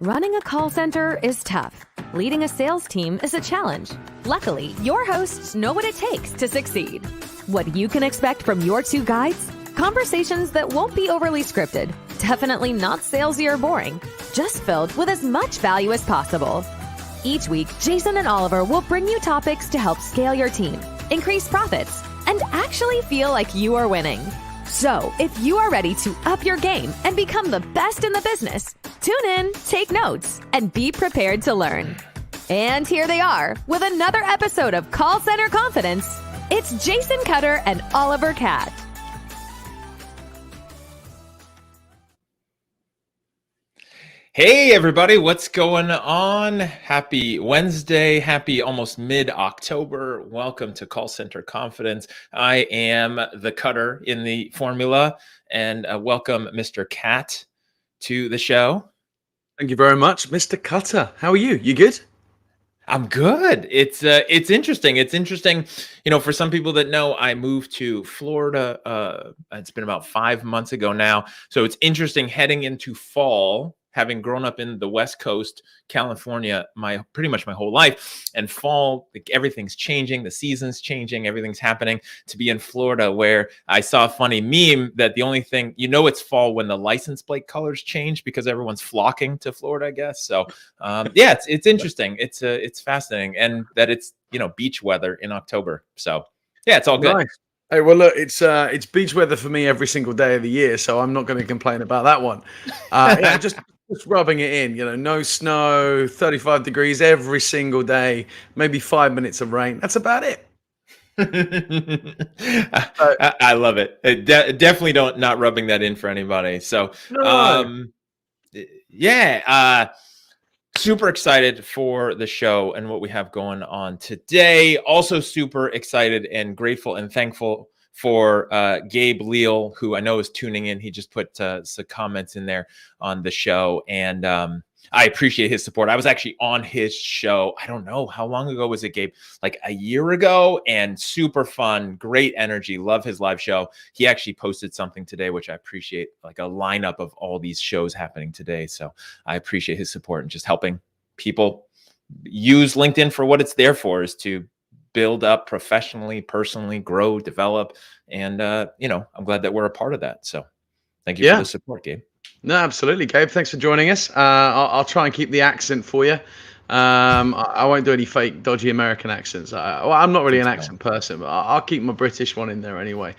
Running a call center is tough. Leading a sales team is a challenge. Luckily, your hosts know what it takes to succeed. What you can expect from your two guides? Conversations that won't be overly scripted, definitely not salesy or boring, just filled with as much value as possible. Each week, Jason and Oliver will bring you topics to help scale your team, increase profits, and actually feel like you are winning. So, if you are ready to up your game and become the best in the business, tune in, take notes, and be prepared to learn. And here they are with another episode of Call Center Competence. It's Jason Cutter and Oliver Catt. Hey everybody, what's going on? Happy Wednesday, happy almost mid-October. Welcome to Call Center Confidence. I am the Cutter in the formula, and welcome Mr. Catt to the show. Thank you very much, Mr. Cutter. How are you? You good? I'm good. It's interesting. It's interesting, for some people that know, I moved to Florida. It's been about 5 months ago now. So it's interesting heading into fall, having grown up in the West Coast, California, pretty much my whole life. And fall, like, everything's changing, the season's changing, everything's happening. To be in Florida, where I saw a funny meme that the only thing, it's fall when the license plate colors change because everyone's flocking to Florida, I guess. So yeah, it's interesting. It's fascinating, and that it's beach weather in October. So yeah, it's all good. Nice. Hey, well, look, it's beach weather for me every single day of the year, so I'm not going to complain about that one. Just rubbing it in, no snow, 35 degrees every single day, maybe 5 minutes of rain. That's about it. I love it. Definitely not rubbing that in for anybody. So, No. Super excited for the show and what we have going on today. Also super excited and grateful and thankful for Gabe Leal, who I know is tuning in. He just put some comments in there on the show, and I appreciate his support. I was actually on his show. I don't know, how long ago was it, Gabe? Like a year ago, and super fun, great energy. Love his live show. He actually posted something today, which I appreciate, like a lineup of all these shows happening today. So I appreciate his support and just helping people use LinkedIn for what it's there for, is to build up professionally, personally, grow, develop. And, I'm glad that we're a part of that. So thank you for the support, Gabe. No, absolutely, Gabe. Thanks for joining us. I'll try and keep the accent for you. I won't do any fake, dodgy American accents. I'm not really an accent person, but I'll keep my British one in there anyway.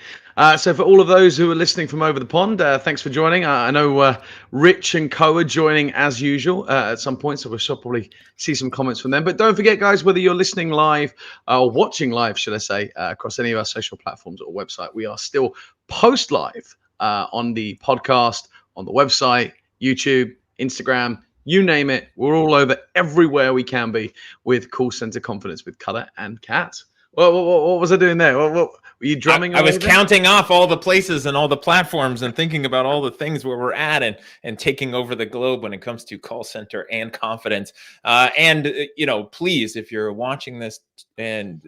So for all of those who are listening from over the pond, thanks for joining. I know Rich and Co are joining as usual at some point, so we shall probably see some comments from them. But don't forget, guys, whether you're listening live or watching live, should I say, across any of our social platforms or website, we are still post live on the podcast, on the website, YouTube, Instagram, you name it. We're all over everywhere we can be with Call Center Confidence with Cutter and Catt. What was I doing there? What were you drumming? I was counting off all the places and all the platforms and thinking about all the things where we're at and taking over the globe when it comes to call center and confidence. Please, if you're watching this and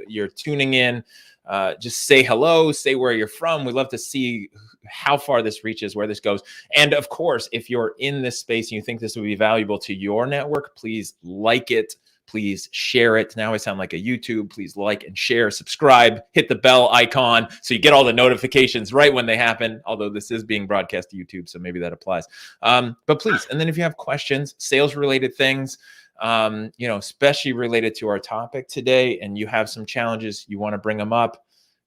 you're tuning in, just say hello, say where you're from. We'd love to see how far this reaches, where this goes. And of course, if you're in this space and you think this would be valuable to your network, please like it. Please share it. Now I sound like a YouTube. Please like and share, subscribe, hit the bell icon so you get all the notifications right when they happen. Although this is being broadcast to YouTube, so maybe that applies. But please, and then if you have questions, sales related things, especially related to our topic today, and you have some challenges, you want to bring them up,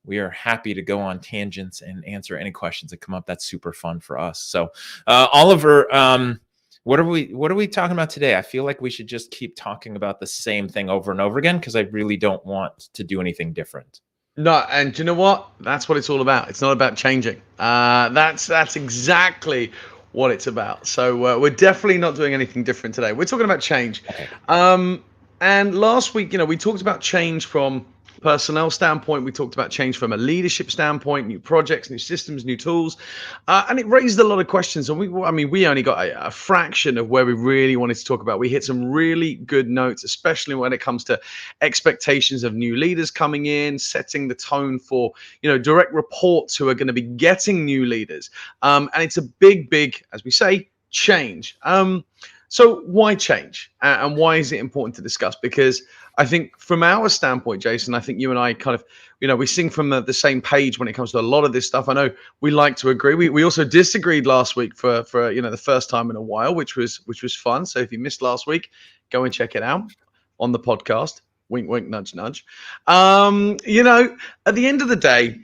we are happy to go on tangents and answer any questions that come up. That's super fun for us. So, Oliver, what are we talking about today? I feel like we should just keep talking about the same thing over and over again, because I really don't want to do anything different. No, and do you know what? That's what it's all about. It's not about changing. That's exactly what it's about. So we're definitely not doing anything different today. We're talking about change. Okay. And last week, we talked about change from personnel standpoint. We talked about change from a leadership standpoint, new projects, new systems, new tools, and it raised a lot of questions. And we only got a fraction of where we really wanted to talk about. We hit some really good notes, especially when it comes to expectations of new leaders coming in, setting the tone for direct reports who are going to be getting new leaders, and it's a big, as we say, change. So why change, and why is it important to discuss? Because I think from our standpoint, Jason, I think you and I kind of, we sing from the same page when it comes to a lot of this stuff. I know we like to agree. We also disagreed last week for the first time in a while, which was fun. So if you missed last week, go and check it out on the podcast. Wink, wink, nudge, nudge. At the end of the day,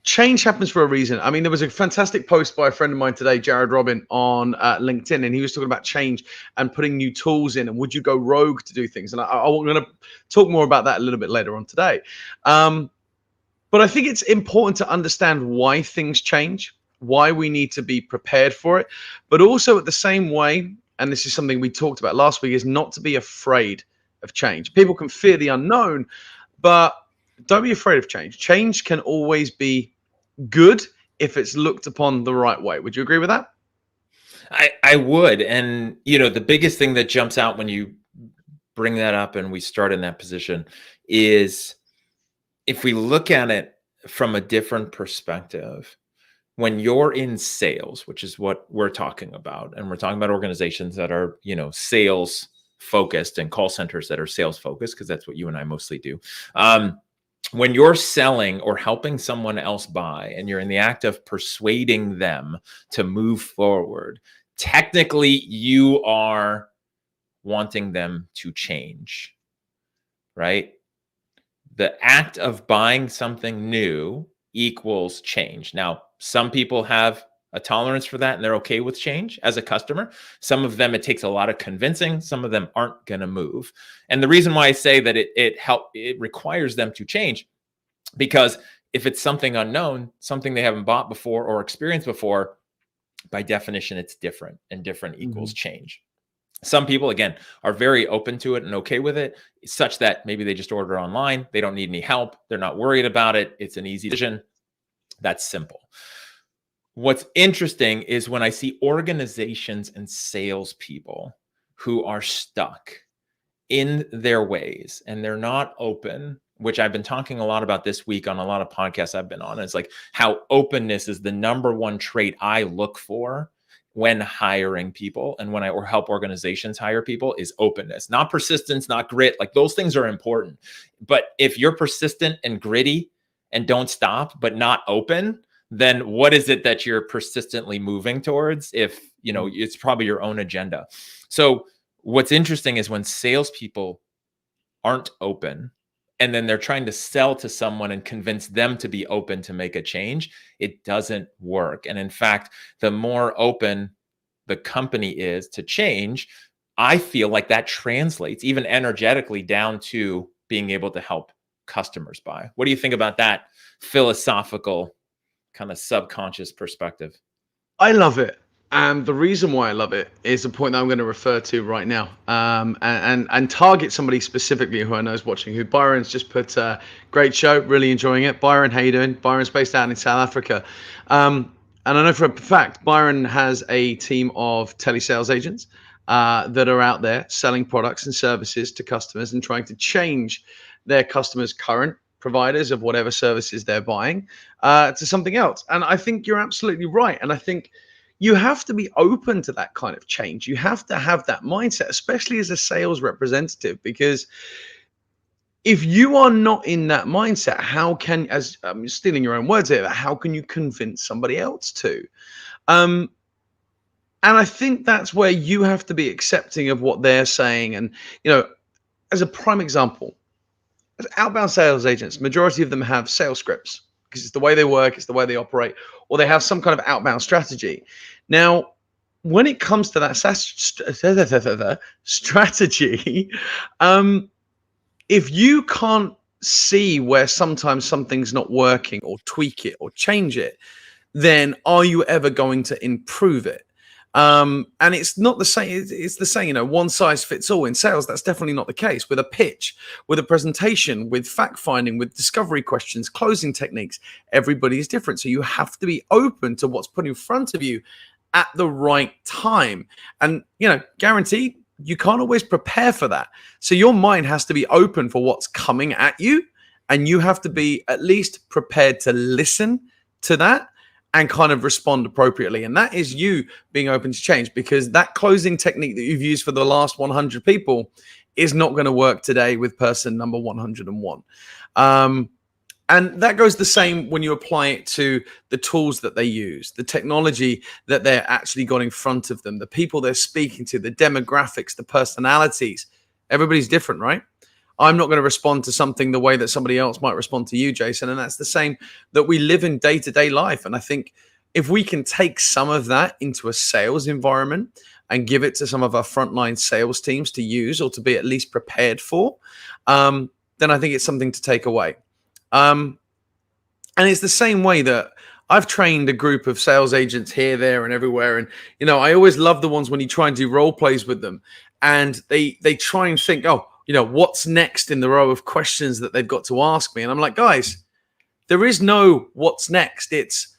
change happens for a reason. I mean, there was a fantastic post by a friend of mine today, Jared Robin, on LinkedIn, and he was talking about change and putting new tools in, and would you go rogue to do things? And I'm going to talk more about that a little bit later on today. But I think it's important to understand why things change, why we need to be prepared for it, but also at the same way, and this is something we talked about last week, is not to be afraid of change. People can fear the unknown, but don't be afraid of change. Change can always be good if it's looked upon the right way. Would you agree with that? I would. And, the biggest thing that jumps out when you bring that up and we start in that position is if we look at it from a different perspective, when you're in sales, which is what we're talking about, and we're talking about organizations that are, sales focused and call centers that are sales focused, because that's what you and I mostly do. When you're selling or helping someone else buy and you're in the act of persuading them to move forward, technically you are wanting them to change, right? The act of buying something new equals change. Now, some people have a tolerance for that and they're okay with change as a customer. Some of them, it takes a lot of convincing. Some of them aren't going to move. And the reason why I say that it requires them to change, because if it's something unknown, something they haven't bought before or experienced before, by definition, it's different, and different equals change. Some people, again, are very open to it and okay with it, such that maybe they just order online. They don't need any help. They're not worried about it. It's an easy decision. That's simple. What's interesting is when I see organizations and salespeople who are stuck in their ways and they're not open, which I've been talking a lot about this week on a lot of podcasts I've been on. It's like how openness is the number one trait I look for when hiring people and when I help organizations hire people is openness, not persistence, not grit. Like those things are important. But if you're persistent and gritty and don't stop, but not open, then what is it that you're persistently moving towards? If, it's probably your own agenda. So what's interesting is when salespeople aren't open and then they're trying to sell to someone and convince them to be open to make a change, it doesn't work. And in fact, the more open the company is to change, I feel like that translates even energetically down to being able to help customers buy. What do you think about that philosophical kind of subconscious perspective? I love it. And the reason why I love it is the point that I'm going to refer to right now, and target somebody specifically who I know is watching, who Byron's just put great show, really enjoying it. Byron, how you doing? Byron's based out in South Africa. And I know for a fact, Byron has a team of telesales agents that are out there selling products and services to customers and trying to change their customers' current providers of whatever services they're buying to something else. And I think you're absolutely right. And I think you have to be open to that kind of change. You have to have that mindset, especially as a sales representative, because if you are not in that mindset, how can, as I'm stealing your own words here, how can you convince somebody else to? And I think that's where you have to be accepting of what they're saying. And, as a prime example, as outbound sales agents, majority of them have sales scripts because it's the way they work, it's the way they operate, or they have some kind of outbound strategy. Now, when it comes to that strategy, if you can't see where sometimes something's not working or tweak it or change it, then are you ever going to improve it? And it's not the same. It's the same, one size fits all in sales. That's definitely not the case. With a pitch, with a presentation, with fact finding, with discovery questions, closing techniques, everybody is different. So you have to be open to what's put in front of you at the right time. And, guaranteed, you can't always prepare for that. So your mind has to be open for what's coming at you. And you have to be at least prepared to listen to that and kind of respond appropriately. And that is you being open to change, because that closing technique that you've used for the last 100 people is not going to work today with person number 101. And that goes the same when you apply it to the tools that they use, the technology that they're actually got in front of them, the people they're speaking to, the demographics, the personalities. Everybody's different, right? I'm not going to respond to something the way that somebody else might respond to you, Jason. And that's the same that we live in day-to-day life. And I think if we can take some of that into a sales environment and give it to some of our frontline sales teams to use, or to be at least prepared for, then I think it's something to take away. And it's the same way that I've trained a group of sales agents here, there, and everywhere. And, I always love the ones when you try and do role plays with them and they try and think, what's next in the row of questions that they've got to ask me. And I'm like, guys, there is no what's next. It's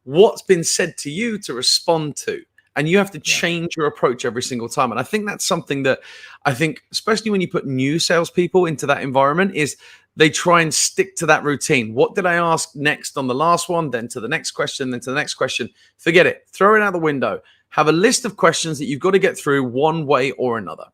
what's been said to you to respond to. And you have to change your approach every single time. And I think that's something that I think, especially when you put new salespeople into that environment, is they try and stick to that routine. What did I ask next on the last one? Then to the next question, then to the next question. Forget it. Throw it out the window. Have a list of questions that you've got to get through one way or another.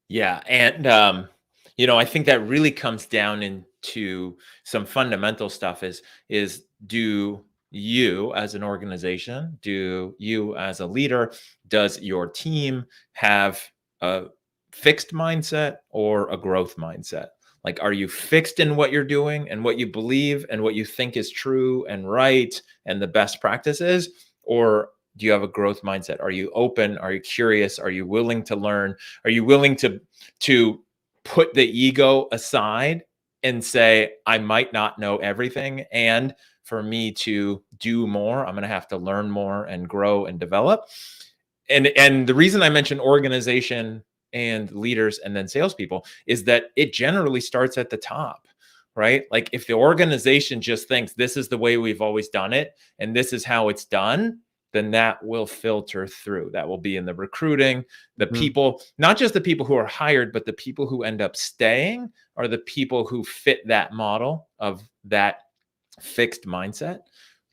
Yeah. And, I think that really comes down into some fundamental stuff is do you as an organization, do you as a leader, does your team have a fixed mindset or a growth mindset? Like, are you fixed in what you're doing and what you believe and what you think is true and right and the best practices? Or do you have a growth mindset? Are you open? Are you curious? Are you willing to learn? Are you willing to put the ego aside and say, I might not know everything, and for me to do more, I'm going to have to learn more and grow and develop? And the reason I mentioned organization and leaders and then salespeople is that it generally starts at the top, right? Like, if the organization just thinks this is the way we've always done it and this is how it's done, then that will filter through. That will be in the recruiting, the people, not just the people who are hired, but the people who end up staying are the people who fit that model of that fixed mindset.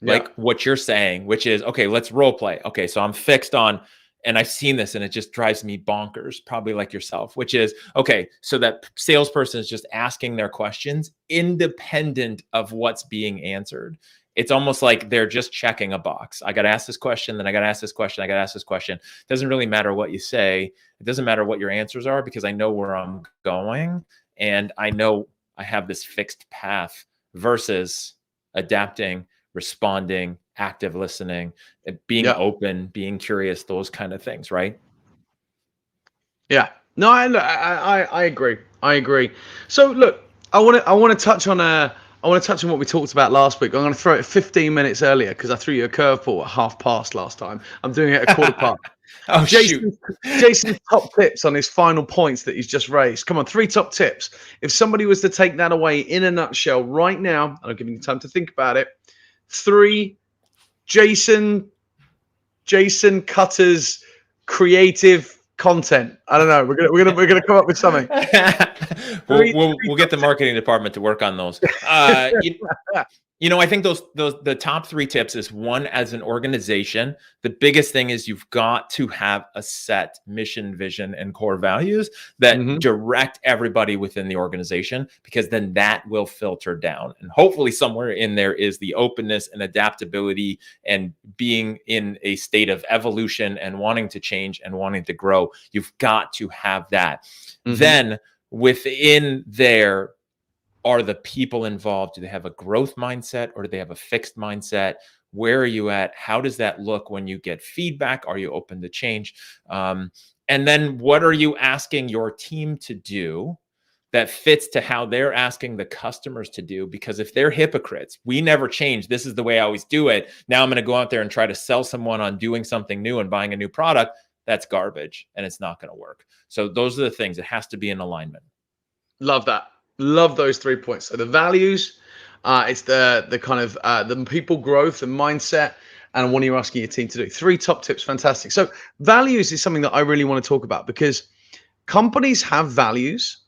Like what you're saying, which is, okay, let's role play. Okay, so I'm fixed on, and I've seen this and it just drives me bonkers, probably like yourself, which is, okay, so that salesperson is just asking their questions independent of what's being answered. It's almost like they're just checking a box. I got to ask this question, then I got to ask this question, I got to ask this question. It doesn't really matter what you say. It doesn't matter what your answers are, because I know where I'm going and I know I have this fixed path, versus adapting, responding, active listening, being open, being curious, those kind of things, right? Yeah. No, I agree. I agree. So look, I want to touch on what we talked about last week. I'm going to throw it 15 minutes earlier because I threw you a curveball at 1:30 last time. I'm doing it at 1:15. Oh, Jason's top tips on his final points that he's just raised. Come on, 3 top tips. If somebody was to take that away in a nutshell right now, and I'm giving you time to think about it. 3 Jason Cutter's creative content. I don't know. We're gonna come up with something. We'll get the marketing department to work on those. I think the top 3 tips is, one, as an organization, the biggest thing is you've got to have a set mission, vision, and core values that direct everybody within the organization, because then that will filter down. And hopefully somewhere in there is the openness and adaptability and being in a state of evolution and wanting to change and wanting to grow. You've got to have that. Then within there, are the people involved? Do they have a growth mindset or do they have a fixed mindset? Where are you at? How does that look when you get feedback? Are you open to change? And then what are you asking your team to do that fits to how they're asking the customers to do? Because if they're hypocrites, we never change, this is the way I always do it, now I'm going to go out there and try to sell someone on doing something new and buying a new product, that's garbage and it's not going to work. So those are the things. It has to be in alignment. Love that. Love those 3 points. So the values, it's the kind of the people growth and mindset, and what you're asking your team to do. 3 top tips. Fantastic. So values is something that I really want to talk about, because companies have values,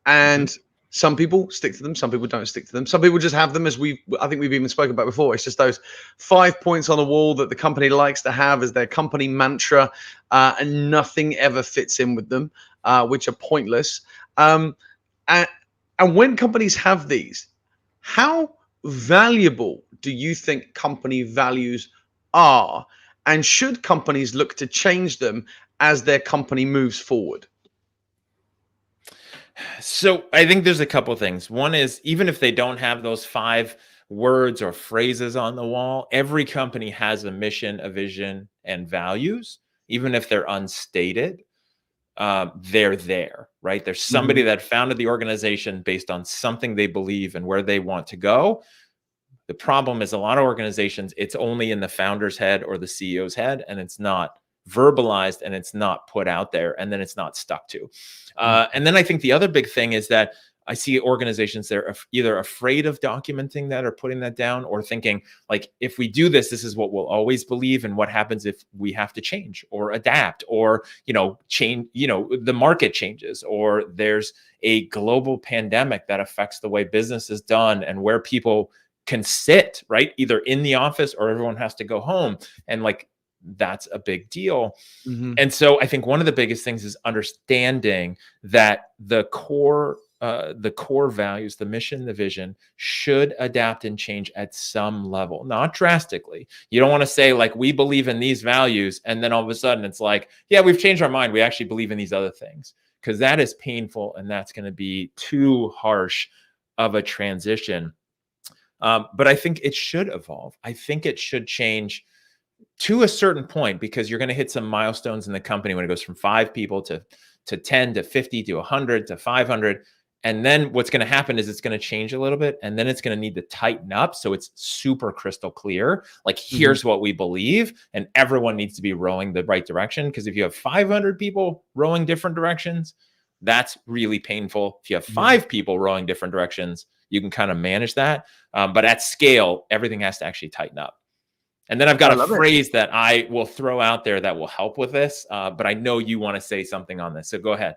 and Some people stick to them. Some people don't stick to them. Some people just have them, as I think we've even spoken about before. It's just those 5 points on the wall that the company likes to have as their company mantra, and nothing ever fits in with them, which are pointless. And when companies have these, how valuable do you think company values are? And should companies look to change them as their company moves forward? So I think there's a couple things. One is, even if they don't have those 5 words or phrases on the wall, every company has a mission, a vision, and values, even if they're unstated. They're there, right? There's somebody that founded the organization based on something they believe and where they want to go. The problem is, a lot of organizations, it's only in the founder's head or the CEO's head, and it's not verbalized, and it's not put out there, and then it's not stuck to. And then I think the other big thing is that I see organizations that are either afraid of documenting that or putting that down, or thinking, like, if we do this, this is what we'll always believe. And what happens if we have to change or adapt, or, change, the market changes, or there's a global pandemic that affects the way business is done and where people can sit, right? Either in the office or everyone has to go home. And like, that's a big deal. And so I think one of the biggest things is understanding that the core values, the mission, the vision, should adapt and change at some level, not drastically. You don't want to say, like, we believe in these values, and then all of a sudden it's like, yeah, we've changed our mind, we actually believe in these other things, because that is painful, and that's going to be too harsh of a transition. But I think it should evolve. I think it should change to a certain point, because you're going to hit some milestones in the company when it goes from 5 people to 10 to 50 to 100 to 500. And then what's going to happen is it's going to change a little bit, and then it's going to need to tighten up so it's super crystal clear. Like, here's what we believe, and everyone needs to be rowing the right direction. Because if you have 500 people rowing different directions, that's really painful. If you have 5 people rowing different directions, you can kind of manage that. But at scale, everything has to actually tighten up. And then I've got a phrase that I will throw out there that will help with this. But I know you want to say something on this, so go ahead.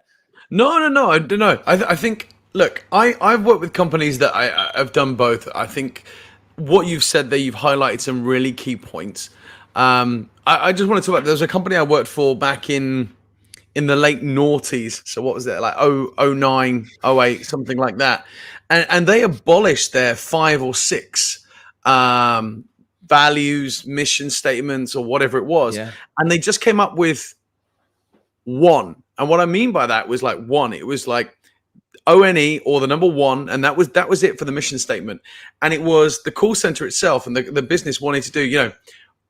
No. I don't know. I think, look, I've worked with companies that I've done both. I think what you've said there, you've highlighted some really key points. I just want to talk about, there was a company I worked for back in the late noughties. So what was it, like 09, 08, something like that. And they abolished their 5 or 6 values, mission statements, or whatever it was. Yeah. And they just came up with 1. And what I mean by that was like 1. It was like ONE, or the number 1, and that was it for the mission statement. And it was the call center itself, and the business wanted to do,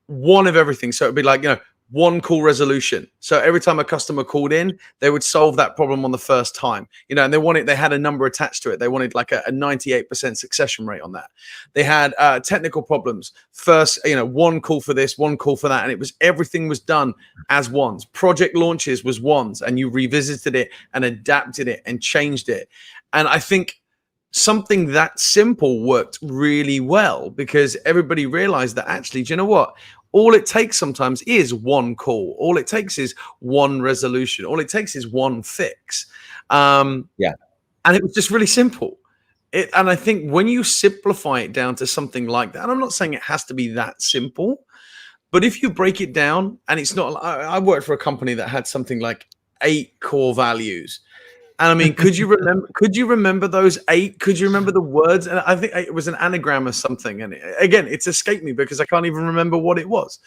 1 of everything. So it'd be like, 1 call resolution. So every time a customer called in, they would solve that problem on the first time. And they had a number attached to it. They wanted like a 98% succession rate on that. They had technical problems. First, 1 call for this, 1 call for that. And everything was done as ones. Project launches was ones, and you revisited it and adapted it and changed it. And I think something that simple worked really well, because everybody realized that, actually, do you know what? All it takes sometimes is 1 call. All it takes is 1 resolution. All it takes is 1 fix. And it was just really simple. And I think when you simplify it down to something like that, and I'm not saying it has to be that simple, but if you break it down, and it's not, I worked for a company that had something like 8 core values. And I mean, could you remember those 8? Could you remember the words? And I think it was an anagram or something. And again, it's escaped me because I can't even remember what it was.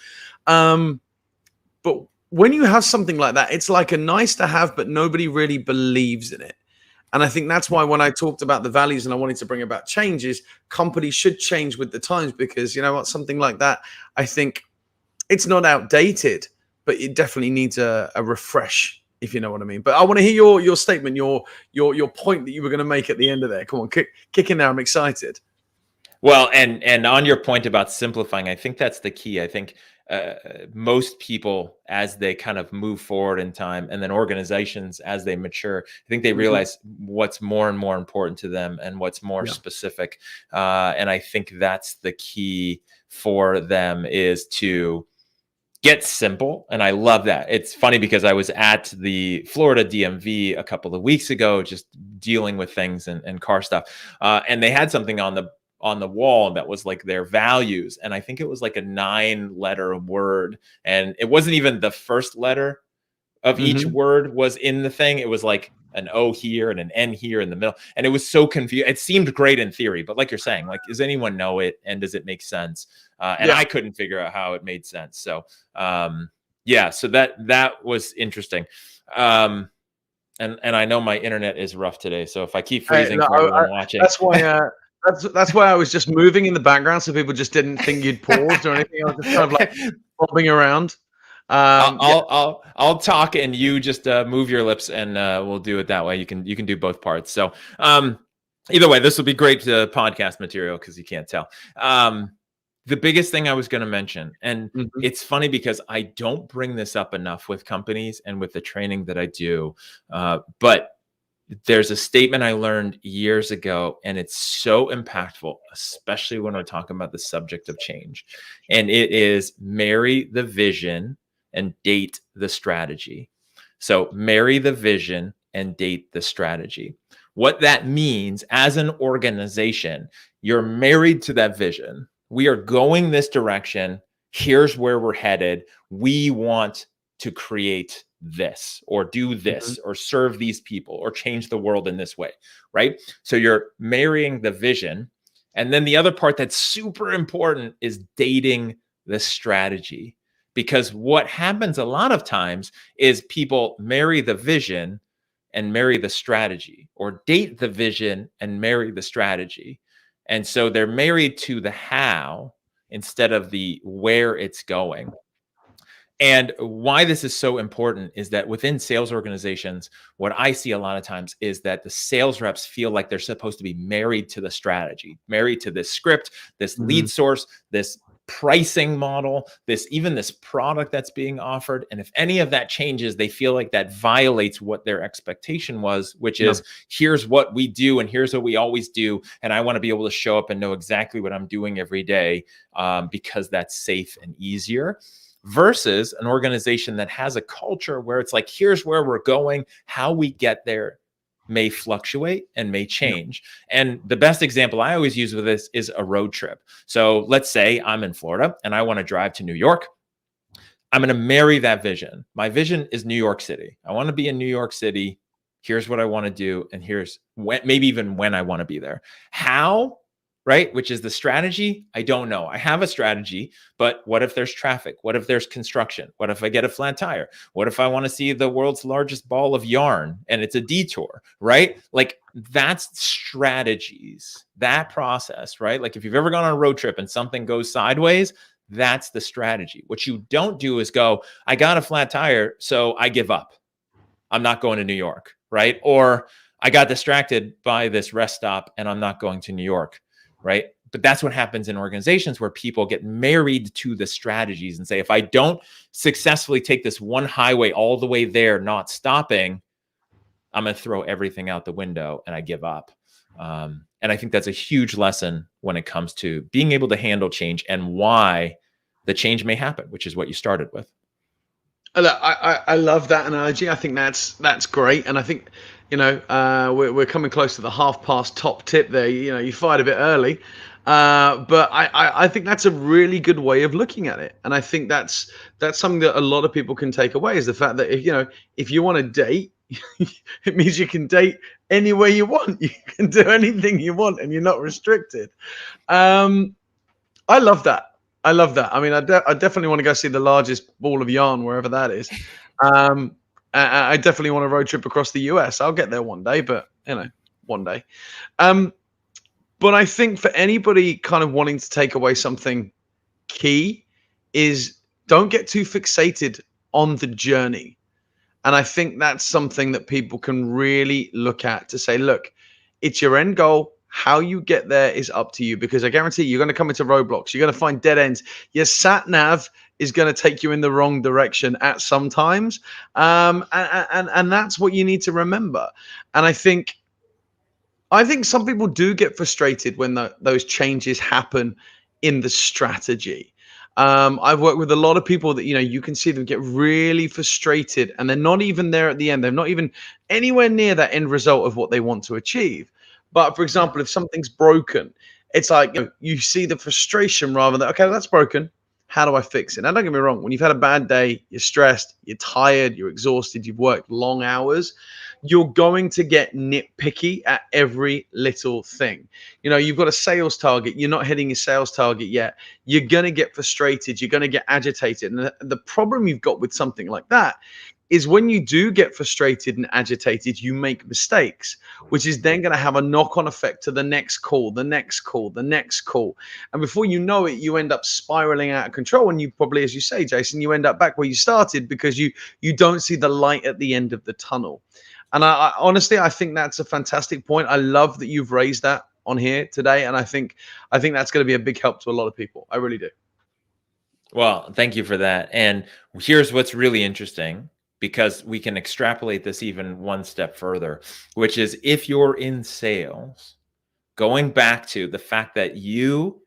But when you have something like that, it's like a nice to have, but nobody really believes in it. And I think that's why when I talked about the values and I wanted to bring about changes, companies should change with the times, because you know what, something like that, I think it's not outdated, but it definitely needs a refresh, if you know what I mean. But I want to hear your statement, your point that you were going to make at the end of there. Come on, kick in there. I'm excited. Well, and on your point about simplifying, I think that's the key. I think most people, as they kind of move forward in time, and then organizations as they mature, I think they realize what's more and more important to them and what's more specific. And I think that's the key for them, is to get simple. And I love that. It's funny because I was at the Florida DMV a couple of weeks ago, just dealing with things and car stuff. And they had something on the wall that was like their values. And I think it was like a 9-letter word. And it wasn't even the first letter of each word was in the thing. It was like an O here and an N here in the middle. And it was so confusing. It seemed great in theory, but like you're saying, like, does anyone know it? And does it make sense? And I couldn't figure out how it made sense. So, so that was interesting. And I know my internet is rough today. So if I keep freezing for everyone watching, that's why, that's why I was just moving in the background. So people just didn't think you'd paused or anything. I was just kind of like bobbing around. I'll talk and you just move your lips and we'll do it that way. You can do both parts. So either way, this will be great podcast material because you can't tell. The biggest thing I was going to mention, and it's funny because I don't bring this up enough with companies and with the training that I do, but there's a statement I learned years ago, and it's so impactful, especially when we're talking about the subject of change. And it is marry the vision and date the strategy. So marry the vision and date the strategy. What that means as an organization, you're married to that vision. We are going this direction. Here's where we're headed. We want to create this or do this or serve these people or change the world in this way, right? So you're marrying the vision. And then the other part that's super important is dating the strategy. Because what happens a lot of times is people marry the vision and marry the strategy, or date the vision and marry the strategy. And so they're married to the how instead of the where it's going. And why this is so important is that within sales organizations, what I see a lot of times is that the sales reps feel like they're supposed to be married to the strategy, married to this script, this lead source, this pricing model, this product that's being offered. And if any of that changes, they feel like that violates what their expectation was, which is here's what we do and here's what we always do. And I want to be able to show up and know exactly what I'm doing every day because that's safe and easier. Versus an organization that has a culture where it's like, here's where we're going, how we get there may fluctuate and may change. And the best example I always use with this is a road trip. So let's say I'm in Florida and I want to drive to New York. I'm going to marry that vision. My vision is New York City. I want to be in New York City. Here's what I want to do. And here's when, maybe even when I want to be there. How? Right? Which is the strategy. I don't know. I have a strategy, but what if there's traffic? What if there's construction? What if I get a flat tire? What if I want to see the world's largest ball of yarn and it's a detour, right? Like that's strategies, that process, right? Like if you've ever gone on a road trip and something goes sideways, that's the strategy. What you don't do is go, I got a flat tire, so I give up. I'm not going to New York, right? Or I got distracted by this rest stop and I'm not going to New York. Right. But that's what happens in organizations where people get married to the strategies and say, if I don't successfully take this one highway all the way there, not stopping, I'm going to throw everything out the window and I give up. And I think that's a huge lesson when it comes to being able to handle change and why the change may happen, which is what you started with. I love that analogy. I think that's great. And I think, we're coming close to the half-past top tip there. You fired a bit early, but I think that's a really good way of looking at it. And I think that's something that a lot of people can take away, is the fact that if you want to date, it means you can date anywhere you want. You can do anything you want, and you're not restricted. I love that. I mean, I definitely want to go see the largest ball of yarn, wherever that is. I definitely want a road trip across the US. I'll get there one day, but one day. But I think for anybody kind of wanting to take away something key is don't get too fixated on the journey. And I think that's something that people can really look at to say, look, it's your end goal. How you get there is up to you, because I guarantee you're going to come into roadblocks. You're going to find dead ends. Your sat nav is going to take you in the wrong direction at some times. And that's what you need to remember. And I think some people do get frustrated when those changes happen in the strategy. I've worked with a lot of people that, you can see them get really frustrated and they're not even there at the end. They're not even anywhere near that end result of what they want to achieve. But for example, if something's broken, it's like, you see the frustration rather than, okay, that's broken. How do I fix it? Now, don't get me wrong. When you've had a bad day, you're stressed, you're tired, you're exhausted, you've worked long hours, you're going to get nitpicky at every little thing. You've got a sales target. You're not hitting your sales target yet. You're going to get frustrated. You're going to get agitated. And the problem you've got with something like that is when you do get frustrated and agitated, you make mistakes, which is then going to have a knock-on effect to the next call, the next call, the next call. And before you know it, you end up spiraling out of control. And you probably, as you say, Jason, you end up back where you started because you don't see the light at the end of the tunnel. And I honestly, I think that's a fantastic point. I love that you've raised that on here today. And I think that's going to be a big help to a lot of people. I really do. Well, thank you for that. And here's what's really interesting, because we can extrapolate this even one step further, which is if you're in sales, going back to the fact that you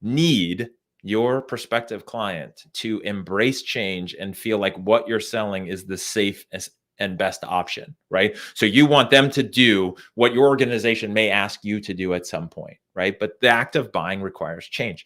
need your prospective client to embrace change and feel like what you're selling is the safest and best option, right? So you want them to do what your organization may ask you to do at some point, right? But the act of buying requires change.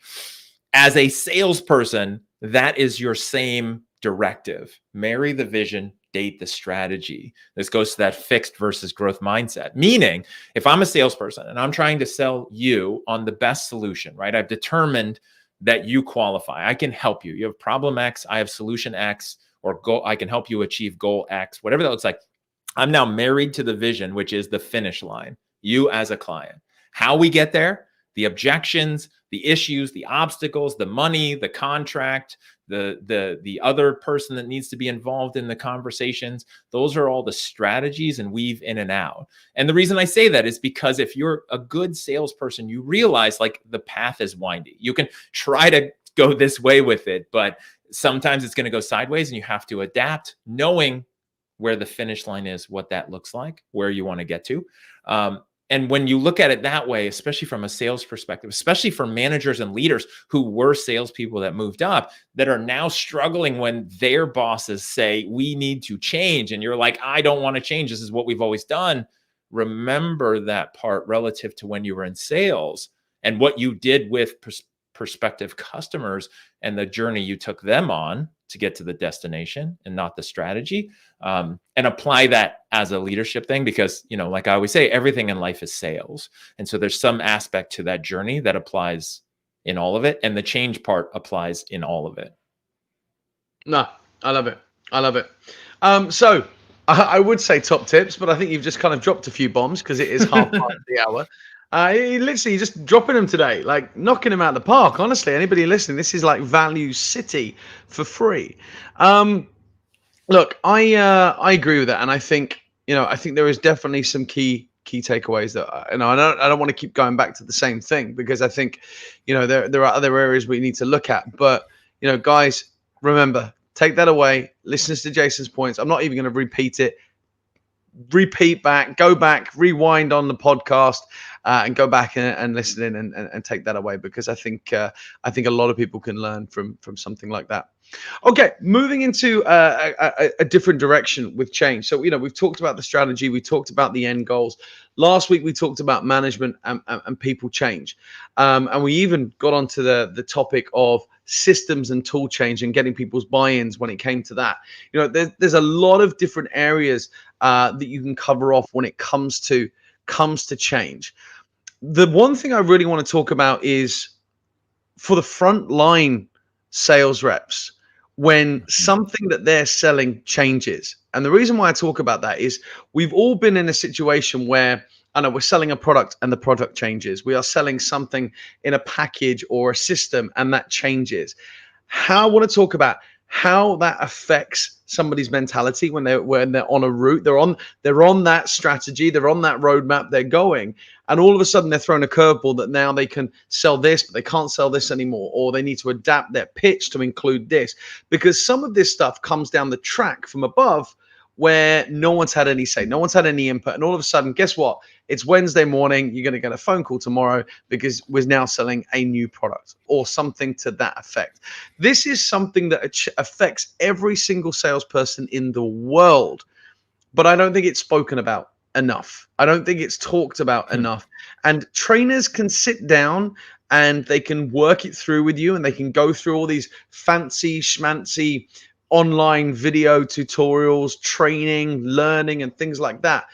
As a salesperson, that is your same directive. Marry the vision, date the strategy. This goes to that fixed versus growth mindset. Meaning, if I'm a salesperson and I'm trying to sell you on the best solution, right? I've determined that you qualify. I can help you. You have problem X, I have solution X, or I can help you achieve goal X, whatever that looks like. I'm now married to the vision, which is the finish line, you as a client. How we get there, the objections, the issues, the obstacles, the money, the contract, the other person that needs to be involved in the conversations, those are all the strategies and weave in and out. And the reason I say that is because if you're a good salesperson, you realize like the path is windy. You can try to go this way with it, but sometimes it's going to go sideways and you have to adapt, knowing where the finish line is, what that looks like, where you want to get to. And when you look at it that way, especially from a sales perspective, especially for managers and leaders who were salespeople that moved up, that are now struggling when their bosses say, we need to change. And you're like, I don't want to change. This is what we've always done. Remember that part relative to when you were in sales and what you did with prospective customers and the journey you took them on to get to the destination and not the strategy, and apply that as a leadership thing, because, like I always say, everything in life is sales. And so there's some aspect to that journey that applies in all of it. And the change part applies in all of it. No, I love it. I love it. So I would say top tips, but I think you've just kind of dropped a few bombs because it is half past the hour. Literally just dropping them today, like knocking them out of the park. Honestly, anybody listening, this is like value city for free. Look, I agree with that, and I think there is definitely some key takeaways that I don't want to keep going back to the same thing, because I think there are other areas we need to look at. But guys, remember, take that away. Listen to Jason's points. I'm not even going to repeat it. Go back, rewind on the podcast, and go back and listen in and take that away, because I think a lot of people can learn from something like that. Okay, moving into a different direction with change. So we've talked about the strategy, we talked about the end goals. Last week we talked about management and people change, and we even got onto the topic of systems and tool change and getting people's buy-ins when it came to that. There's a lot of different areas that you can cover off when it comes to change. The one thing I really want to talk about is for the frontline sales reps, when something that they're selling changes. And the reason why I talk about that is we've all been in a situation where we're selling a product and the product changes. We are selling something in a package or a system and that changes. I want to talk about how that affects somebody's mentality when they're on a route, they're on that strategy, they're on that roadmap, they're going, and all of a sudden they're thrown a curveball that now they can sell this, but they can't sell this anymore, or they need to adapt their pitch to include this, because some of this stuff comes down the track from above where no one's had any say, no one's had any input, and all of a sudden, guess what? It's Wednesday morning. You're going to get a phone call tomorrow because we're now selling a new product or something to that effect. This is something that affects every single salesperson in the world, but I don't think it's spoken about enough. I don't think it's talked about enough. And trainers can sit down and they can work it through with you, and they can go through all these fancy schmancy online video tutorials, training, learning, and things like that.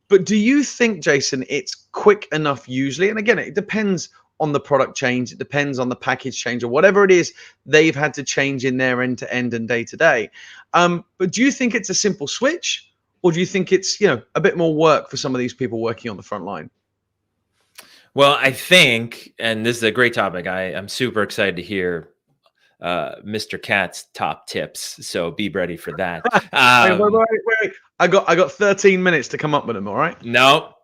But do you think, Jason, it's quick enough usually? And again, it depends on the product change. It depends on the package change or whatever it is they've had to change in their end-to-end and day-to-day. But do you think it's a simple switch, or do you think it's, a bit more work for some of these people working on the front line? Well, I think, and this is a great topic, I'm super excited to hear Mr. Catt's top tips. So be ready for that. Wait. I got 13 minutes to come up with them. All right. No,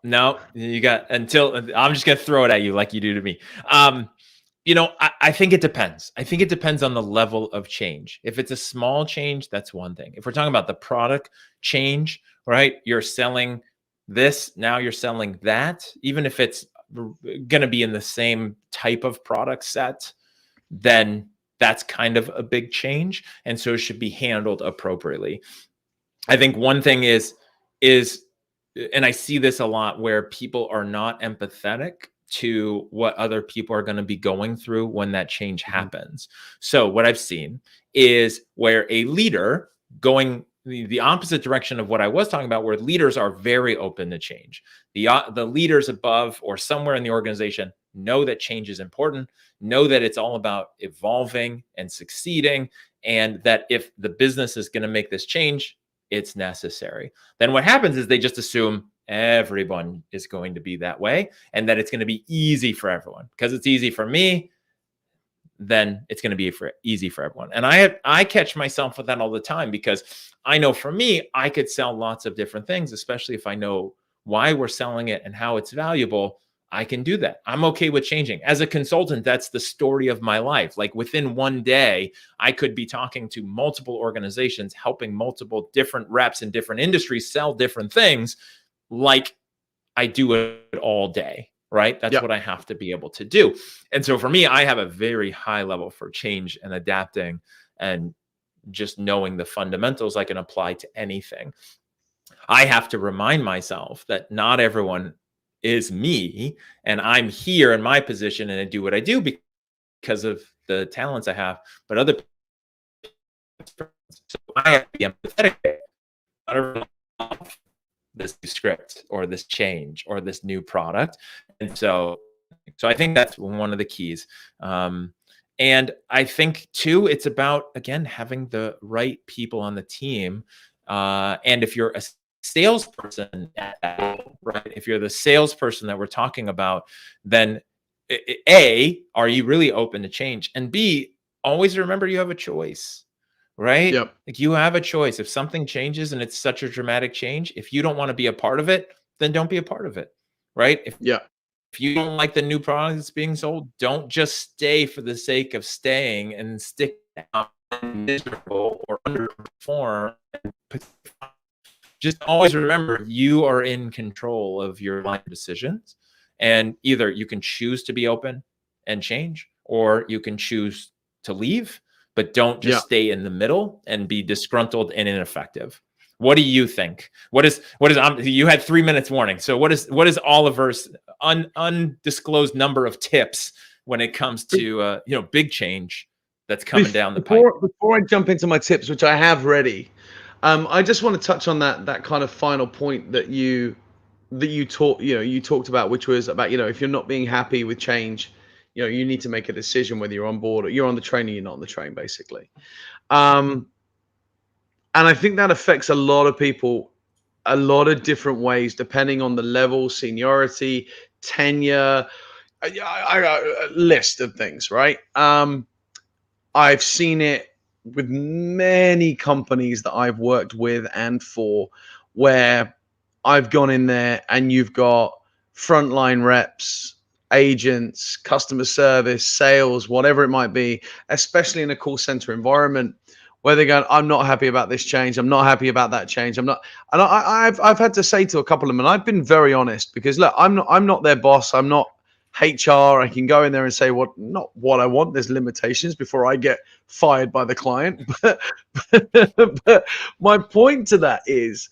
you got until I'm just going to throw it at you like you do to me. I think it depends. I think it depends on the level of change. If it's a small change, that's one thing. If we're talking about the product change, right? You're selling this, now you're selling that, even if it's going to be in the same type of product set, then that's kind of a big change. And so it should be handled appropriately. I think one thing is, and I see this a lot where people are not empathetic to what other people are going to be going through when that change happens. So what I've seen is where a leader going the opposite direction of what I was talking about, where leaders are very open to change. The leaders above or somewhere in the organization know that change is important, know that it's all about evolving and succeeding, and that if the business is going to make this change, it's necessary. Then what happens is they just assume everyone is going to be that way and that it's going to be easy for everyone. Because it's easy for me, then it's going to be easy for everyone. And I catch myself with that all the time, because I know for me, I could sell lots of different things, especially if I know why we're selling it and how it's valuable. I can do that. I'm okay with changing. As a consultant, that's the story of my life. Like within one day, I could be talking to multiple organizations, helping multiple different reps in different industries sell different things, like I do it all day, right? That's what I have to be able to do. And so for me, I have a very high level for change and adapting and just knowing the fundamentals I can apply to anything. I have to remind myself that not everyone is me, and I'm here in my position and I do what I do because of the talents I have, but other people, so I have to be empathetic. Not everyone loves this new script or this change or this new product. And so I think that's one of the keys. And I think too, it's about, again, having the right people on the team. And if you're a salesperson, right? If you're the salesperson that we're talking about, then A, are you really open to change? And B, always remember you have a choice, right? Yep. Like you have a choice. If something changes and it's such a dramatic change, if you don't want to be a part of it, then don't be a part of it, right? If you don't like the new product that's being sold, don't just stay for the sake of staying and stick down miserable or underperform. Just always remember you are in control of your life decisions, and either you can choose to be open and change, or you can choose to leave, but don't just stay in the middle and be disgruntled and ineffective. What do you think? What is you had 3 minutes warning. So what is Oliver's undisclosed number of tips when it comes to big change that's coming down the pipe? Before I jump into my tips, which I have ready, I just want to touch on that kind of final point that you talked about, which was about, if you're not being happy with change, you need to make a decision whether you're on board or you're on the train or you're not on the train, basically. And I think that affects a lot of people, a lot of different ways, depending on the level, seniority, tenure, a list of things, right? I've seen it with many companies that I've worked with and for, where I've gone in there and you've got frontline reps, agents, customer service, sales, whatever it might be, especially in a call center environment, where they're going, I'm not happy about this change. I'm not happy about that change. I'm not. And I've had to say to a couple of them, and I've been very honest, because look, I'm not their boss. I'm not HR. I can go in there and say not what I want. There's limitations before I get fired by the client. But my point to that is,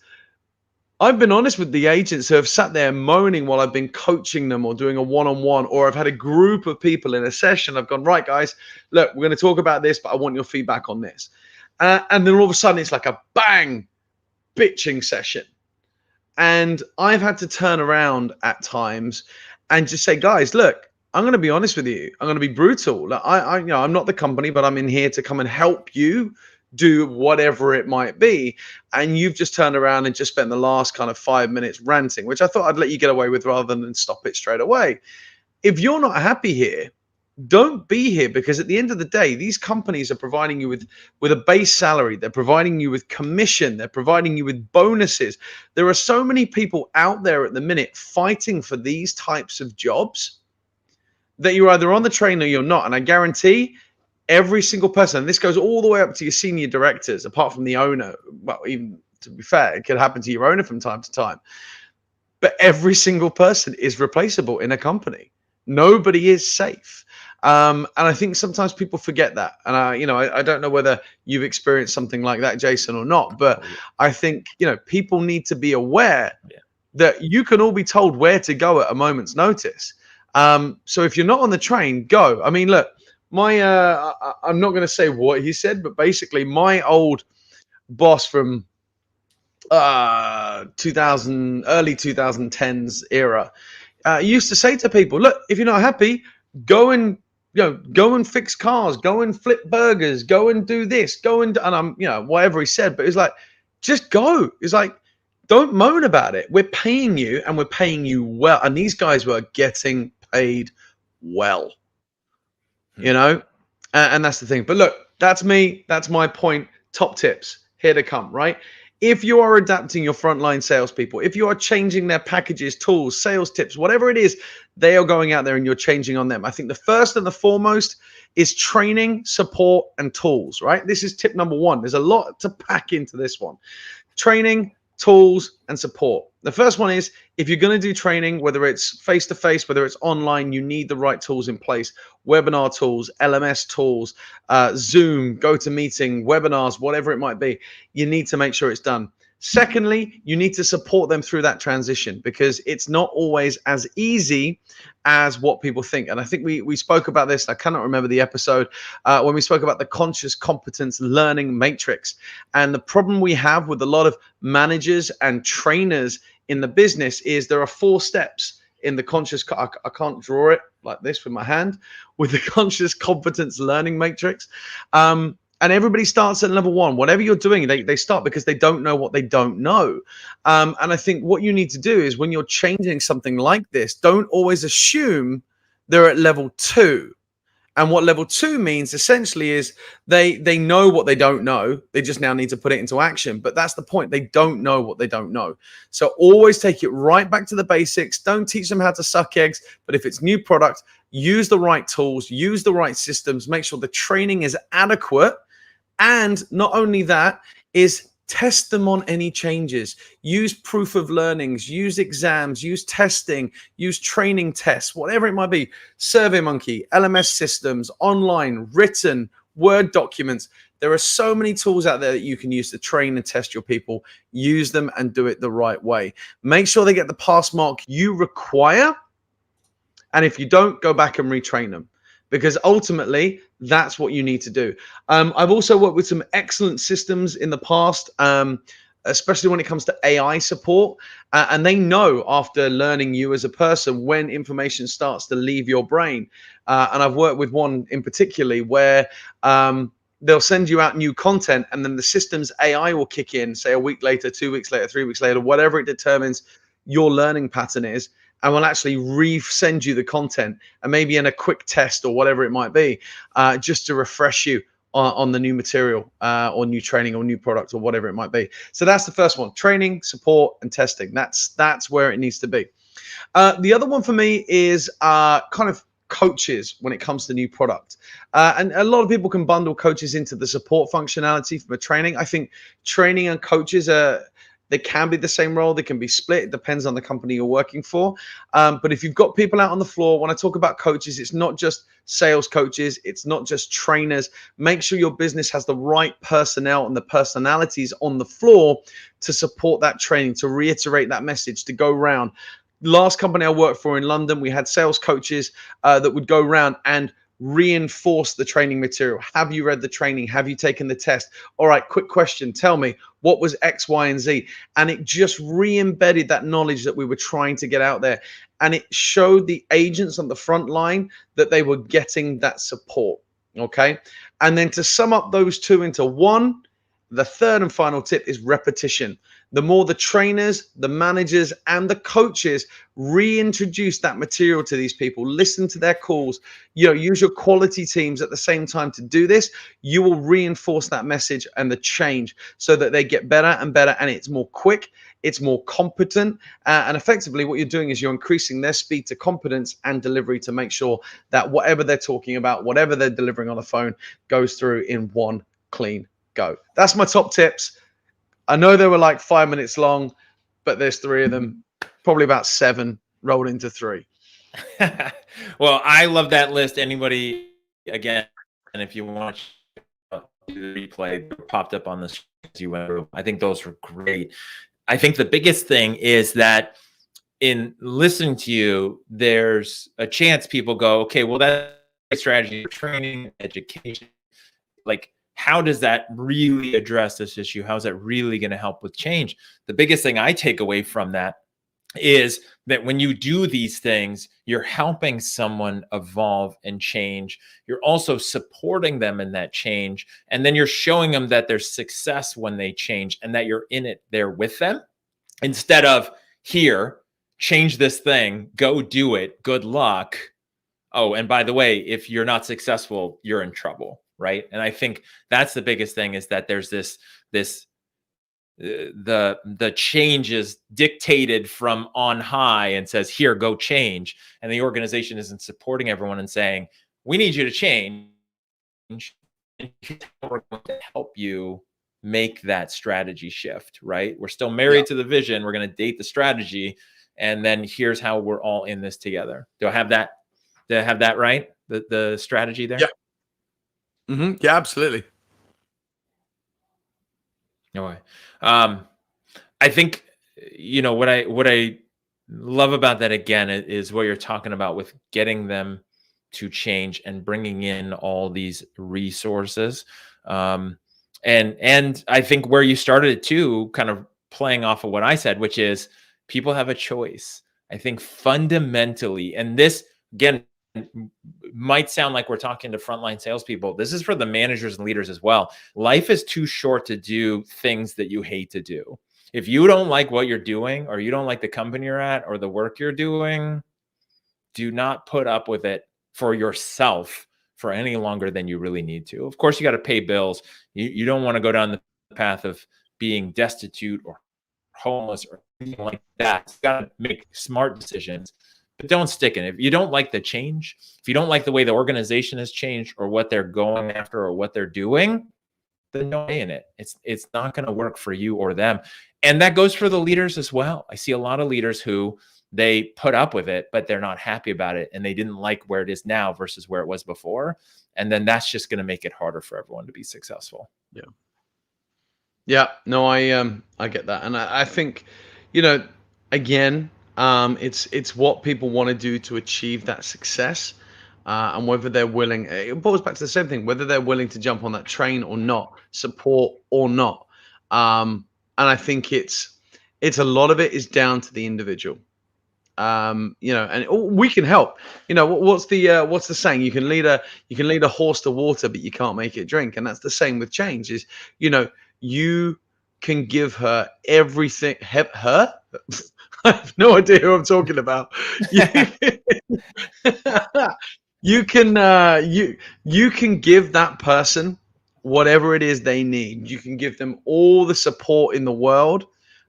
I've been honest with the agents who have sat there moaning while I've been coaching them or doing a one-on-one, or I've had a group of people in a session. I've gone, right, guys, look, we're going to talk about this, but I want your feedback on this. And then all of a sudden it's like a bang bitching session. And I've had to turn around at times and just say, guys, look, I'm going to be honest with you. I'm going to be brutal. Like, I'm not the company, but I'm in here to come and help you do whatever it might be. And you've just turned around and just spent the last kind of 5 minutes ranting, which I thought I'd let you get away with rather than stop it straight away. If you're not happy here, don't be here, because at the end of the day, these companies are providing you with a base salary. They're providing you with commission. They're providing you with bonuses. There are so many people out there at the minute fighting for these types of jobs that you're either on the train or you're not. And I guarantee every single person, and this goes all the way up to your senior directors, apart from the owner. Well, even to be fair, it could happen to your owner from time to time. But every single person is replaceable in a company. Nobody is safe. And I think sometimes people forget that. And I don't know whether you've experienced something like that, Jason, or not. But I think, people need to be aware that you can all be told where to go at a moment's notice. So if you're not on the train, go. I mean, look, I'm not going to say what he said, but basically my old boss from early 2010s era used to say to people, look, if you're not happy, go and fix cars, go and flip burgers, go and do this, and I'm, whatever he said, but it's like, just go. It's like, don't moan about it. We're paying you, and we're paying you well. And these guys were getting paid well, and that's the thing. But look, that's me. That's my point. Top tips here to come, right? If you are adapting your frontline salespeople, if you are changing their packages, tools, sales tips, whatever it is, they are going out there and you're changing on them. I think the first and the foremost is training, support, and tools, right? This is tip number one. There's a lot to pack into this one. Training, tools, and support. The first one is, if you're going to do training, whether it's face-to-face, whether it's online, you need the right tools in place. Webinar tools, LMS tools, Zoom, GoToMeeting, webinars, whatever it might be. You need to make sure it's done. Secondly, you need to support them through that transition, because it's not always as easy as what people think. And I think we spoke about this. I cannot remember the episode when we spoke about the conscious competence learning matrix. And the problem we have with a lot of managers and trainers in the business is there are 4 steps in the conscious. I can't draw it like this with my hand, with the conscious competence learning matrix. And everybody starts at level 1. Whatever you're doing, they start because they don't know what they don't know. And I think what you need to do is, when you're changing something like this, don't always assume they're at level 2. And what level 2 means essentially is they know what they don't know. They just now need to put it into action. But that's the point. They don't know what they don't know. So always take it right back to the basics. Don't teach them how to suck eggs. But if it's new product, use the right tools, use the right systems, make sure the training is adequate. And not only that, is test them on any changes. Use proof of learnings, use exams, use testing, use training tests, whatever it might be. SurveyMonkey, LMS systems, online, written, Word documents. There are so many tools out there that you can use to train and test your people. Use them and do it the right way. Make sure they get the pass mark you require. And if you don't, go back and retrain them, because ultimately that's what you need to do. I've also worked with some excellent systems in the past, especially when it comes to AI support. And they know, after learning you as a person, when information starts to leave your brain. And I've worked with one in particularly where they'll send you out new content, and then the system's AI will kick in, say a week later, 2 weeks later, 3 weeks later, whatever it determines your learning pattern is, and will actually re-send you the content, and maybe in a quick test or whatever it might be, just to refresh you on the new material or new training or new product or whatever it might be. So that's the first one: training, support, and testing. That's where it needs to be. The other one for me is kind of coaches when it comes to new product. And a lot of people can bundle coaches into the support functionality from a training. I think training and coaches they can be the same role. They can be split. It depends on the company you're working for. But if you've got people out on the floor, when I talk about coaches, it's not just sales coaches. It's not just trainers. Make sure your business has the right personnel and the personalities on the floor to support that training, to reiterate that message, to go around. Last company I worked for in London, we had sales coaches that would go around and reinforce the training material. Have you read the training? Have you taken the test? All right, quick question. Tell me, what was X, Y, and Z? And it just re-embedded that knowledge that we were trying to get out there. And it showed the agents on the front line that they were getting that support. Okay. And then to sum up those two into one, the third and final tip is repetition. The more the trainers, the managers, and the coaches reintroduce that material to these people, listen to their calls, use your quality teams at the same time to do this, you will reinforce that message and the change so that they get better and better, and it's more quick, it's more competent, and effectively what you're doing is you're increasing their speed to competence and delivery to make sure that whatever they're talking about, whatever they're delivering on the phone goes through in one clean go. That's my top tips. I know they were like 5 minutes long, but there's 3 of them, probably about 7 rolled into 3. Well, I love that list. Anybody, again, and if you want the replay popped up on the screen as you went through, I think those were great. I think the biggest thing is that in listening to you, there's a chance people go, okay, well, that's strategy, training, education, like, how does that really address this issue? How is that really going to help with change? The biggest thing I take away from that is that when you do these things, you're helping someone evolve and change. You're also supporting them in that change. And then you're showing them that there's success when they change and that you're in it there with them. Instead of, here, change this thing, go do it, good luck. Oh, and by the way, if you're not successful, you're in trouble. Right. And I think that's the biggest thing, is that there's the change is dictated from on high and says, here, go change. And the organization isn't supporting everyone and saying, we need you to change. And we're going to help you make that strategy shift. Right. We're still married to the vision. We're going to date the strategy. And then here's how we're all in this together. Do I have that? Do I have that right? The strategy there? Yeah. Mm-hmm. Yeah, absolutely. Okay. I think, what I love about that, again, is what you're talking about with getting them to change and bringing in all these resources. And I think where you started it too, kind of playing off of what I said, which is people have a choice. I think fundamentally, and this, again, might sound like we're talking to frontline salespeople. This is for the managers and leaders as well. Life is too short to do things that you hate to do. If you don't like what you're doing, or you don't like the company you're at, or the work you're doing, do not put up with it for yourself for any longer than you really need to. Of course, you got to pay bills. You don't want to go down the path of being destitute or homeless or anything like that. You got to make smart decisions. But don't stick in it. If you don't like the change, if you don't like the way the organization has changed, or what they're going after, or what they're doing, then don't stay in it. It's not going to work for you or them. And that goes for the leaders as well. I see a lot of leaders who they put up with it, but they're not happy about it, and they didn't like where it is now versus where it was before. And then that's just going to make it harder for everyone to be successful. Yeah. Yeah. No, I get that, and I think, again, it's what people want to do to achieve that success, and whether they're willing. It boils back to the same thing: whether they're willing to jump on that train or not, support or not. And I think it's a lot of it is down to the individual. And we can help. What's the saying? You can lead a horse to water, but you can't make it drink. And that's the same with change. Is you can give her everything. Her. I have no idea who I'm talking about. You can give that person whatever it is they need. You can give them all the support in the world,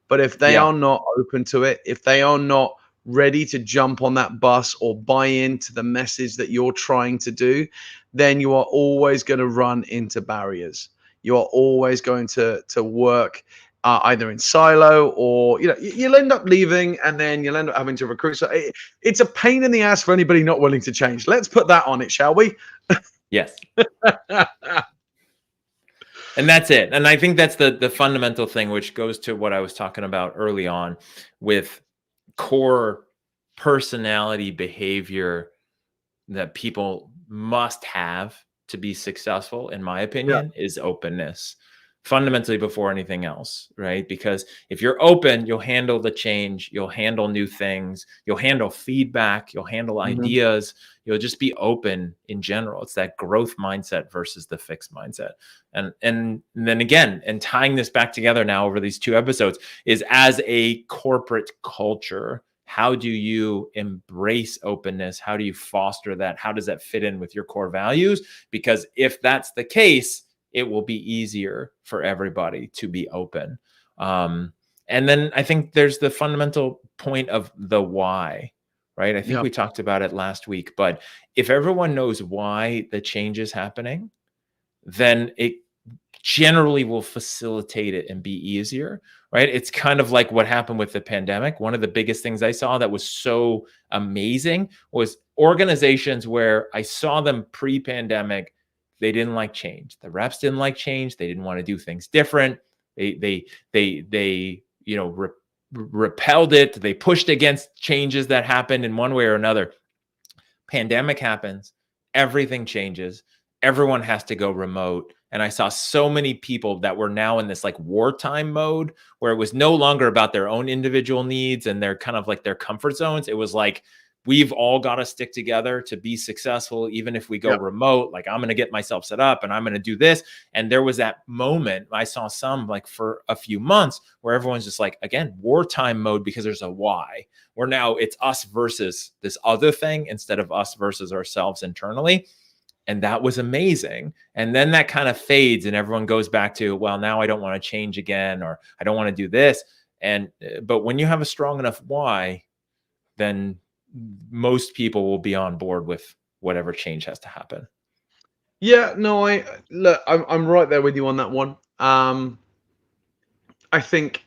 but if they are not open to it, if they are not ready to jump on that bus or buy into the message that you're trying to do, then you are always going to run into barriers. You are always going to work either in silo, or you'll end up leaving, and then you'll end up having to recruit. So it's a pain in the ass for anybody not willing to change. Let's put that on it, shall we? Yes. And that's it. And I think that's the fundamental thing, which goes to what I was talking about early on with core personality behavior that people must have to be successful, in my opinion, is openness, fundamentally before anything else, right? Because if you're open, you'll handle the change, you'll handle new things, you'll handle feedback, you'll handle ideas, you'll just be open in general. It's that growth mindset versus the fixed mindset. And then again, and tying this back together now over these 2 episodes, is as a corporate culture, how do you embrace openness? How do you foster that? How does that fit in with your core values? Because if that's the case, it will be easier for everybody to be open. And then I think there's the fundamental point of the why, right? I think we talked about it last week, but if everyone knows why the change is happening, then it generally will facilitate it and be easier, right? It's kind of like what happened with the pandemic. One of the biggest things I saw that was so amazing was organizations where I saw them pre-pandemic, they didn't like change. The reps didn't like change. They didn't want to do things different. They repelled it. They pushed against changes that happened in one way or another. Pandemic happens. Everything changes. Everyone has to go remote. And I saw so many people that were now in this like wartime mode where it was no longer about their own individual needs and their kind of like their comfort zones. It was like, we've all got to stick together to be successful, even if we go remote. Like, I'm going to get myself set up and I'm going to do this. And there was that moment, I saw some like for a few months where everyone's just like, again, wartime mode, because there's a why. Where now it's us versus this other thing instead of us versus ourselves internally. And that was amazing. And then that kind of fades and everyone goes back to, well, now I don't want to change again, or I don't want to do this. But when you have a strong enough why, then most people will be on board with whatever change has to happen. Yeah, no, I'm right there with you on that one. I think,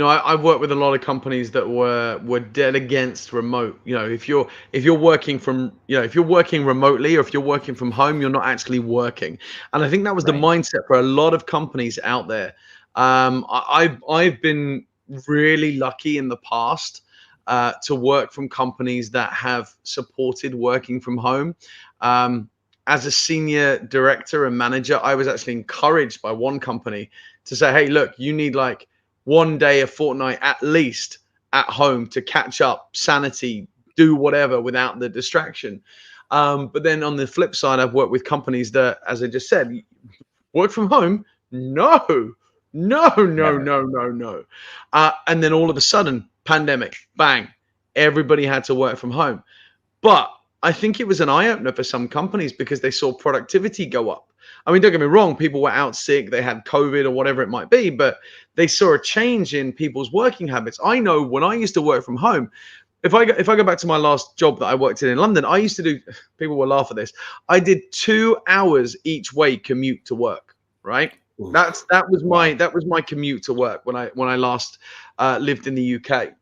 I've worked with a lot of companies that were dead against remote. If you're working from, if you're working remotely, or if you're working from home, you're not actually working. And I think that was the mindset for a lot of companies out there. I've been really lucky in the past to work from companies that have supported working from home. As a senior director and manager, I was actually encouraged by one company to say, hey, look, you need like one day a fortnight at least at home to catch up, sanity, do whatever without the distraction. But then on the flip side, I've worked with companies that, as I just said, work from home. No. And then all of a sudden, pandemic, bang, everybody had to work from home. But I think it was an eye-opener for some companies because they saw productivity go up. I mean, don't get me wrong, people were out sick, they had COVID or whatever it might be, but they saw a change in people's working habits. I know when I used to work from home, if I go back to my last job that I worked in London, I used to do, people will laugh at this, I did 2 hours each way commute to work, right? Oof. That was my commute to work when I last lived in the UK.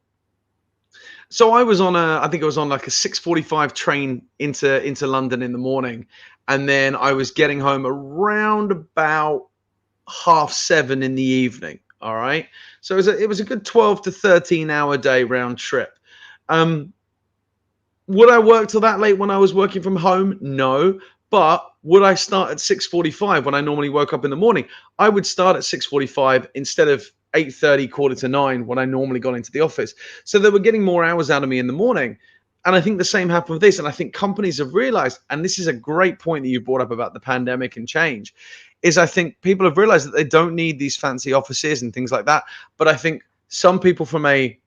So I was on I think it was on like a 6:45 train into London in the morning, and then I was getting home around about 7:30 in the evening. All right, so it was a good 12 to 13 hour day round trip. Would I work till that late when I was working from home? No. But would I start at 6:45 when I normally woke up in the morning? I would start at 6:45 instead of 8:30, 8:45 when I normally got into the office. So they were getting more hours out of me in the morning. And I think the same happened with this. And I think companies have realized, and this is a great point that you brought up about the pandemic and change, is I think people have realized that they don't need these fancy offices and things like that. But I think some people from I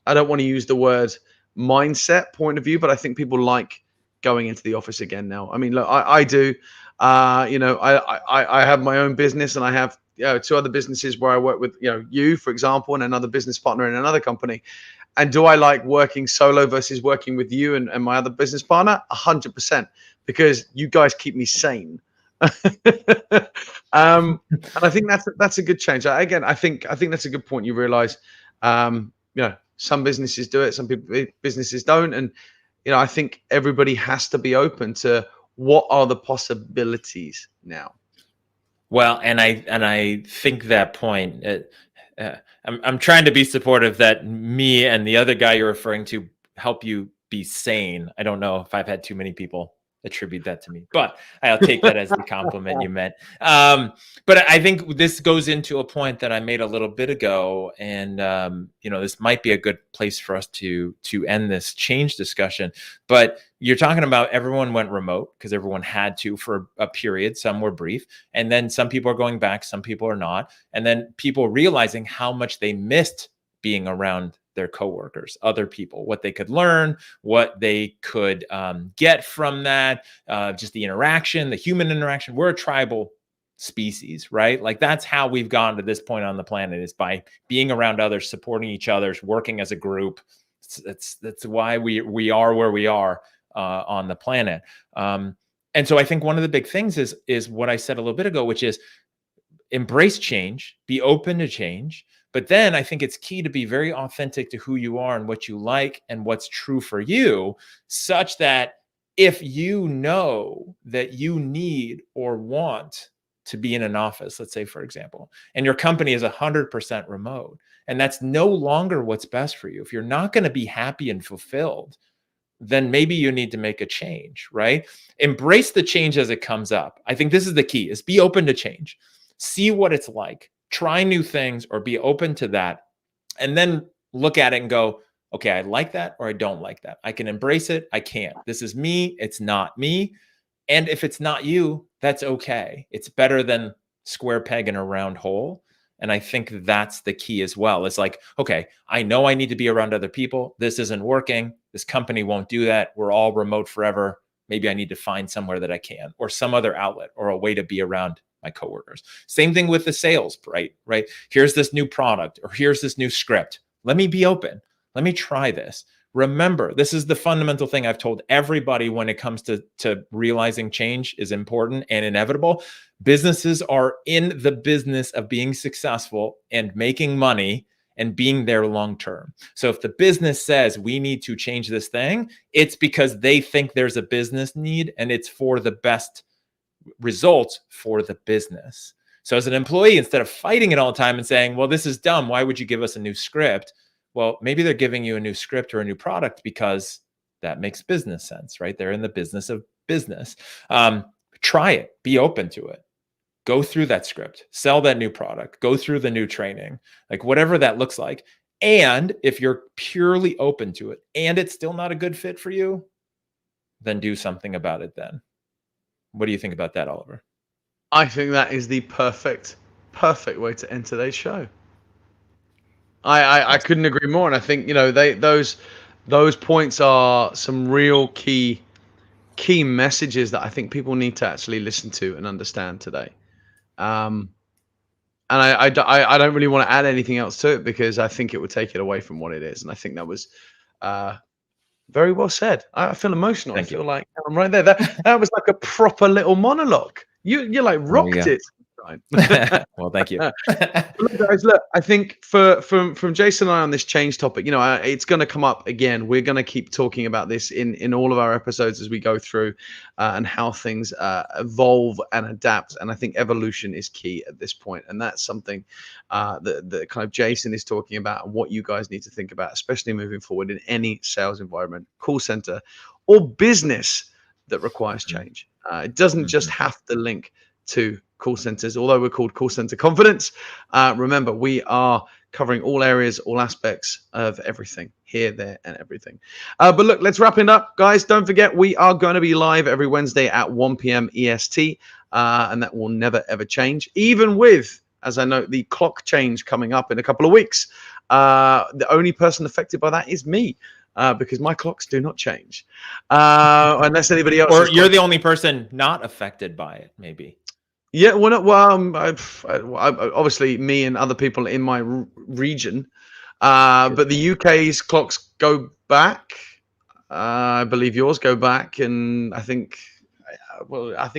don't want to use the word mindset point of view, but I think people like going into the office again now. I mean, look, I do. I have my own business, and I have 2 other businesses where I work with, you, for example, and another business partner in another company. And do I like working solo versus working with you and my other business partner? 100%, because you guys keep me sane. And I think that's a good change. Again, I think that's a good point. You realize, some businesses do it, some businesses don't, and I think everybody has to be open to what are the possibilities now. Well, and I think that point. I'm trying to be supportive that me and the other guy you're referring to help you be sane. I don't know if I've had too many people attribute that to me, but I'll take that as the compliment you meant. But I think this goes into a point that I made a little bit ago, and this might be a good place for us to end this change discussion. But you're talking about everyone went remote because everyone had to for a period. Some were brief, and then some people are going back, some people are not, and then people realizing how much they missed being around their coworkers, other people, what they could learn, what they could get from that, just the interaction, the human interaction. We're a tribal species, right? Like that's how we've gotten to this point on the planet, is by being around others, supporting each other, working as a group. That's why we are where we are on the planet. And so I think one of the big things is what I said a little bit ago, which is embrace change, be open to change. But then I think it's key to be very authentic to who you are and what you like and what's true for you, such that if you know that you need or want to be in an office, let's say, for example, and your company is 100% remote, and that's no longer what's best for you, if you're not going to be happy and fulfilled, then maybe you need to make a change, right? Embrace the change as it comes up. I think this is the key, is be open to change. See what it's like. Try new things or be open to that, and then look at it and go, okay, I like that or I don't like that. I can embrace it. I can't. This is me. It's not me. And if it's not you, that's okay. It's better than square peg in a round hole. And I think that's the key as well. It's like, okay, I know I need to be around other people. This isn't working. This company won't do that. We're all remote forever. Maybe I need to find somewhere that I can, or some other outlet or a way to be around my coworkers. Same thing with the sales, right? Here's this new product, or here's this new script. Let me be open. Let me try this. Remember, this is the fundamental thing I've told everybody when it comes to realizing change is important and inevitable. Businesses are in the business of being successful and making money and being there long term. So if the business says we need to change this thing, it's because they think there's a business need and it's for the best results for the business. So as an employee, instead of fighting it all the time and saying, well, this is dumb, why would you give us a new script? Well, maybe they're giving you a new script or a new product because that makes business sense, right? They're in the business of business. Try it, be open to it. Go through that script, sell that new product, go through the new training, like whatever that looks like. And if you're purely open to it and it's still not a good fit for you, then do something about it then. What do you think about that, Oliver? I think that is the perfect way to end today's show. I couldn't agree more, and I think those points are some real key messages that I think people need to actually listen to and understand today. And I don't really want to add anything else to it because I think it would take it away from what it is, and I think that was very well said. I feel emotional. Thank I feel you. like I'm right there. That was like a proper little monologue. You like rocked it. Well, thank you. Guys, look, I think from Jason and I on this change topic, it's going to come up again. We're going to keep talking about this in all of our episodes as we go through and how things evolve and adapt. And I think evolution is key at this point. And that's something that kind of Jason is talking about and what you guys need to think about, especially moving forward in any sales environment, call center, or business that requires change. It doesn't just have to link to call centers, although we're called Call Center Competence. Remember, we are covering all areas, all aspects of everything, here, there, and everything. But look, let's wrap it up, guys. Don't forget, we are going to be live every Wednesday at 1 p.m. EST, and that will never, ever change, even with, as I know, the clock change coming up in a couple of weeks. The only person affected by that is me. Because my clocks do not change, unless anybody else. Or you're the only person not affected by it, maybe. Yeah, well, obviously me and other people in my region But the UK's clocks go back. I believe yours go back, and I think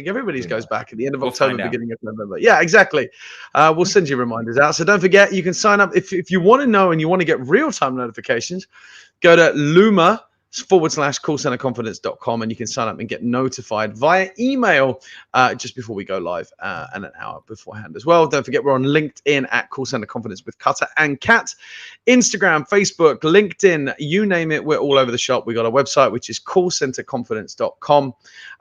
everybody's goes back at the end of October, beginning of November. Yeah, exactly. We'll send you reminders out. So don't forget, you can sign up if you want to know and you want to get real-time notifications. Go to Luma/callcenterconfidence.com and you can sign up and get notified via email just before we go live and an hour beforehand as well. Don't forget, we're on LinkedIn at Call Center Confidence with Cutter and Catt, Instagram, Facebook, LinkedIn, you name it, we're all over the shop. We got a website which is callcenterconfidence.com,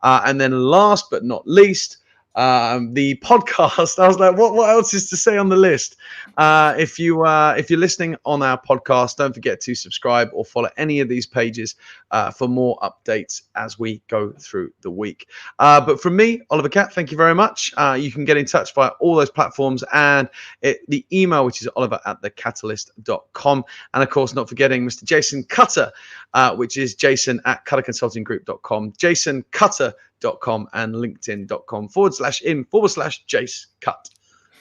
and then last but not least, the podcast. I was like, what else is to say on the list? If you're listening on our podcast, don't forget to subscribe or follow any of these pages for more updates as we go through the week. But from me, Oliver Catt, thank you very much. You can get in touch via all those platforms and the email, which is oliver@thecatalyst.com. And of course, not forgetting Mr. Jason Cutter, which is jason@cutterconsultinggroup.com, jasoncutter.com and linkedin.com/in/Jace Cut.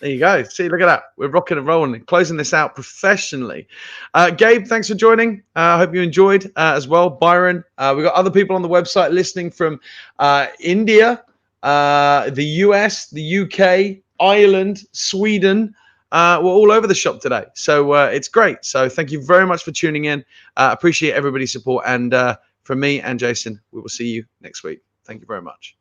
There you go. See, look at that. We're rocking and rolling, closing this out professionally. Gabe, thanks for joining. I hope you enjoyed as well. Byron, we've got other people on the website listening from India, the US, the UK, Ireland, Sweden. We're all over the shop today. So it's great. So thank you very much for tuning in. Appreciate everybody's support. And from me and Jason, we will see you next week. Thank you very much.